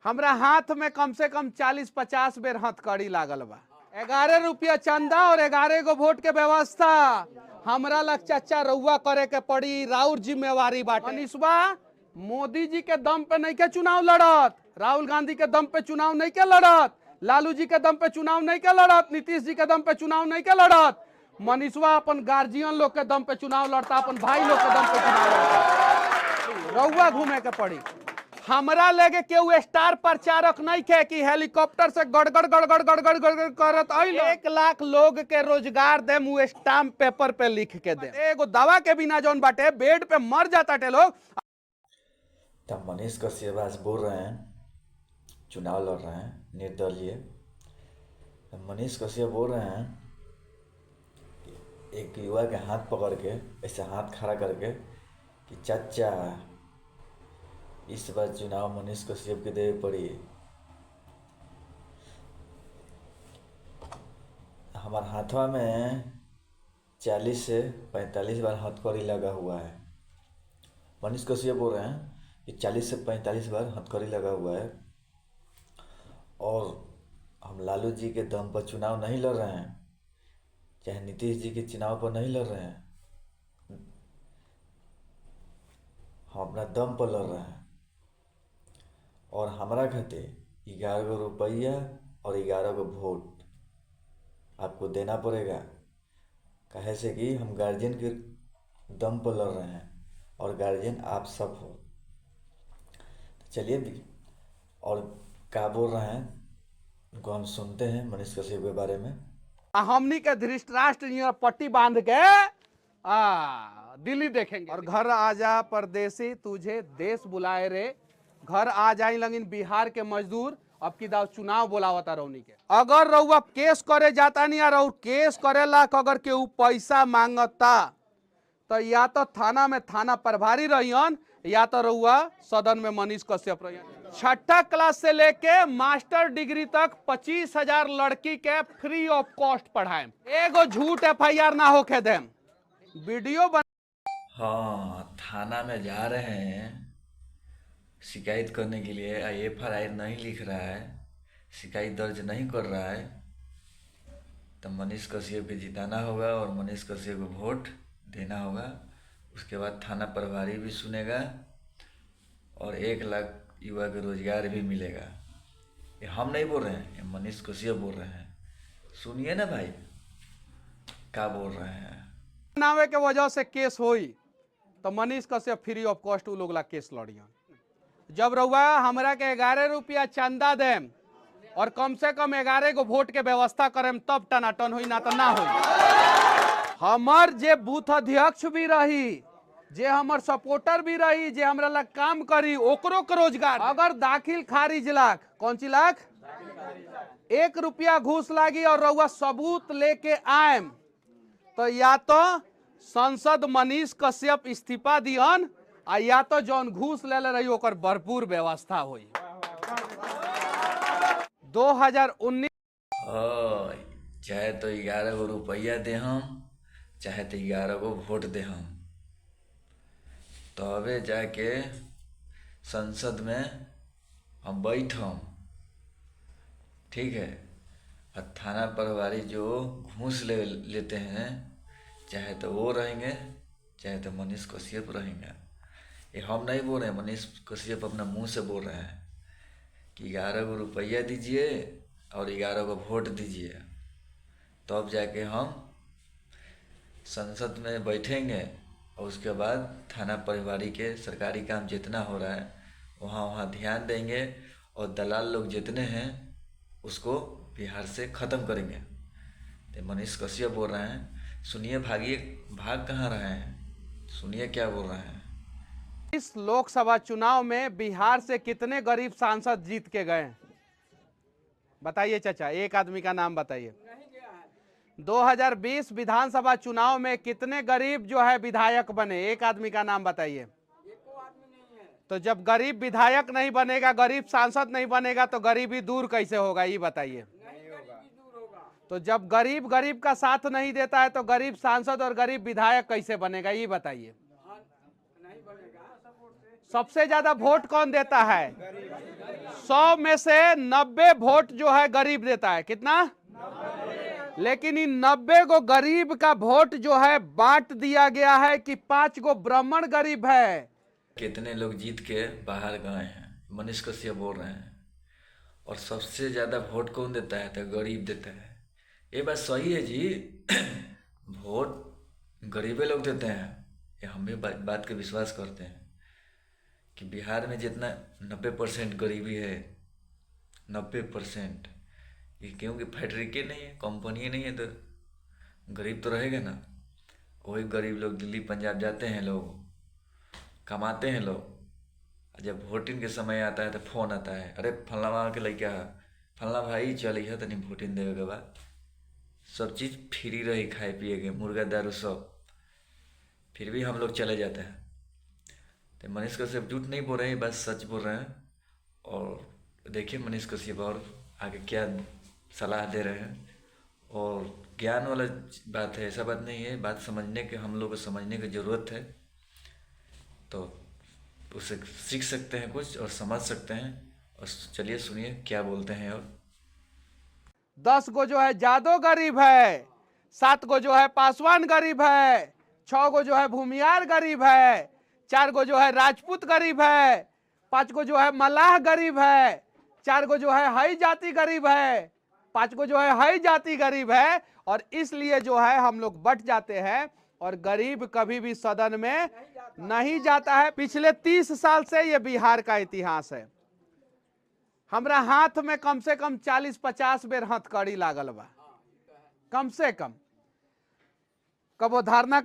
हमरा हाथ में कम से कम 40-50 बेर हथकड़ी लागल बा। 11 रुपया चंदा और 11 गो वोट के व्यवस्था हमरा लग चाचा रउआ करे के पड़ी, राउर जिम्मेवारी बाटे। मनीषबा मोदी जी के दम पे नहीं के चुनाव लड़त, राहुल गांधी के दम पे चुनाव नहीं के लड़त, लालू जी के दम पे चुनाव नहीं के लड़त, नीतीश जी के दम पे चुनाव नहीं के लड़त। मनीषवा अपन गार्जियन लोग के दम पे चुनाव लड़ता, अपन भाई लोग के दम पे चुनाव लड़ता। रउआ घूमे के पड़ी। हमरा लेके केहू स्टार प्रचारक नहीं खे कि हेलीकॉप्टर से गड़गड़ गड़गड़ गड़गड़ गड़गड़ करत आइल। 1 लाख लोग के रोजगार दे, मुँह स्टाम्प पेपर पे लिख के दे। एगो दवा के बिना जौन बाटे बेड पे मर जाता टे लोग। तब मनीष कश्यप आज बोल रहे हैं, चुनाव लड़ रहे हैं निर्दलीय। मनीष कश्यप बोल रहे हैं एक युवा के हाथ पकड़ के, ऐसे हाथ खड़ा करके कि चाचा इस बार चुनाव मनीष कश्यप के देवे पड़ी। हमारे हाथवा में 40 से 45 बार हथकड़ी लगा हुआ है। मनीष कश्यप बोल रहे हैं कि 40 से 45 बार हथकड़ी लगा हुआ है और हम लालू जी के दम पर चुनाव नहीं लड़ रहे हैं, चाहे नीतीश जी के चुनाव पर नहीं लड़ रहे हैं, हम अपना दम पर लड़ रहे हैं। और हमारा खातिर 11 गो रुपया और 11 गो वोट आपको देना पड़ेगा, कहे से कि हम गार्जियन के दम पर लड़ रहे हैं और गार्जियन आप सब हो। तो चलिए भी और क्या बोल रहे हैं उनको हम सुनते हैं मनीष कश्यप के बारे में। हमनी के धृतराष्ट्र पट्टी बांध के दिल्ली देखेंगे। और घर आजा परदेसी तुझे देश बुलाए रे, घर आ जाए लेकिन बिहार के मजदूर अब की दाव चुनाव बोलावता रौनी के। अगर रउआ केस करे जाता नहीं और केस करेला अगर केहू पैसा मांगता तो या तो थाना में थाना प्रभारी रहियन या तो रउआ सदन में मनीष कश्यप रहियन। 6ठा क्लास से लेके मास्टर डिग्री तक 25,000 लड़की के फ्री ऑफ कॉस्ट पढ़ाए। एगो झूठ FIR ना होके देम, वीडियो बन। हाँ, थाना में जा रहे हैं शिकायत करने के लिए, FIR नहीं लिख रहा है, शिकायत दर्ज नहीं कर रहा है, तो मनीष कश्यप को जिताना होगा और मनीष कश्यप को वोट देना होगा। उसके बाद थाना प्रभारी भी सुनेगा और 1 लाख युवा को रोजगार भी मिलेगा। ये हम नहीं बोल रहे हैं, ये मनीष कश्यप बोल रहे हैं। सुनिए ना भाई क्या बोल रहे हैं। नावे के वजह से केस होई तो Manish Kashyap free of cost उ लोग ला केस लड़ियन। जब रउआ हमरा के 11 रुपया चंदा देम और कम से कम 11 गो वोट के व्यवस्था करेम तब टनाटन हुई, ना तो ना हुई। हमर जे बूथ अध्यक्ष भी रही, जे हमर सपोर्टर भी रही, जे हमरा लग काम करी, ओकरो के रोजगार। अगर दाखिल खारिज लाख, कौन सी लाख, 1 रुपया घूस लागी और रउआ सबूत लेके आएम तो या तो संसद मनीष कश्यप इस्तीफा दियन आ या तो जौन घूस ले रही ओकर भरपूर व्यवस्था हुई। 2019 चाहे तो 11 गो रुपया दे हम, चाहे तो 11 गो वोट दे हम, तबे जाके संसद में हम बैठम, ठीक है। और थाना प्रभारी जो घूस लेते हैं, चाहे तो वो रहेंगे चाहे तो मनीष कश्यप रहेंगे। ये हम नहीं बोल रहे हैं, मनीष कश्यप अपना मुंह से बोल रहे हैं कि 11 गो रुपया दीजिए और 11 गो वोट दीजिए, तब जाके हम संसद में बैठेंगे और उसके बाद थाना प्रभारी के सरकारी काम जितना हो रहा है वहाँ ध्यान देंगे और दलाल लोग जितने हैं उसको बिहार से ख़त्म करेंगे। तो मनीष कश्यप बोल रहे हैं, सुनिए, भाग कहाँ रहे हैं, सुनिए क्या बोल रहे हैं। इस लोकसभा चुनाव में बिहार से कितने गरीब सांसद जीत के गए बताइए चाचा, एक आदमी का नाम बताइए। 2020 विधानसभा चुनाव में कितने गरीब जो है विधायक बने, एक आदमी का नाम बताइए। तो जब गरीब विधायक नहीं बनेगा, गरीब सांसद नहीं बनेगा तो गरीबी दूर कैसे होगा, ये बताइए। तो जब गरीब का साथ नहीं देता है तो गरीब सांसद और गरीब विधायक कैसे बनेगा, ये बताइए। सबसे ज्यादा वोट कौन देता है? 100 में से 90 वोट जो है गरीब देता है। कितना? लेकिन इन 90 को गरीब का वोट जो है बांट दिया गया है कि 5 को ब्राह्मण गरीब है। कितने लोग जीत के बाहर गए हैं, मनीष कश्यप बोल रहे हैं। और सबसे ज़्यादा वोट कौन देता है? तो गरीब देता है। ये बात सही है जी। वोट गरीबे लोग देते हैं। ये हम भी बात के विश्वास करते हैं कि बिहार में जितना 90% गरीबी है, 90%, ये क्योंकि फैक्ट्री के नहीं है, कंपनी नहीं है, तो गरीब तो रहेगा ना। वही गरीब लोग दिल्ली पंजाब जाते हैं, लोग कमाते हैं लोग। जब वोटिंग के समय आता है तो फोन आता है, अरे फलना वहाँ के लड़का फलना भाई चल है तनी वोटिंग देवे के बाद सब चीज़ फ्री रही, खाए पिए के, मुर्गा दारू सब। फिर भी हम लोग चले जाते हैं। तो मनीष कश्यप झूठ नहीं बोल रहे हैं, बस सच बोल रहे हैं। और देखिए मनीष कश्यप और आगे क्या सलाह दे रहे हैं। और ज्ञान वाला बात है, ऐसा बात नहीं है। बात समझने के, हम लोग को समझने की ज़रूरत है, तो उसे सीख सकते हैं कुछ और समझ सकते हैं। और चलिए सुनिए क्या बोलते हैं। और 10 को जो है जादव गरीब है, 7 को जो है पासवान गरीब है, 6 को जो है भूमियार गरीब है, 4 को जो है राजपूत गरीब है, 5 को जो है मलाह गरीब है, 4 को जो है हई जाति गरीब है, 5 को जो है हई जाति गरीब है। और इसलिए जो है हम लोग बट जाते हैं और गरीब कभी भी सदन में नहीं जाता है। पिछले 30 साल से ये बिहार का इतिहास है। हमरा हाथ में कम से कम 40-50 बेर हथकड़ी लागल बा, कम से कम। कबो धारणा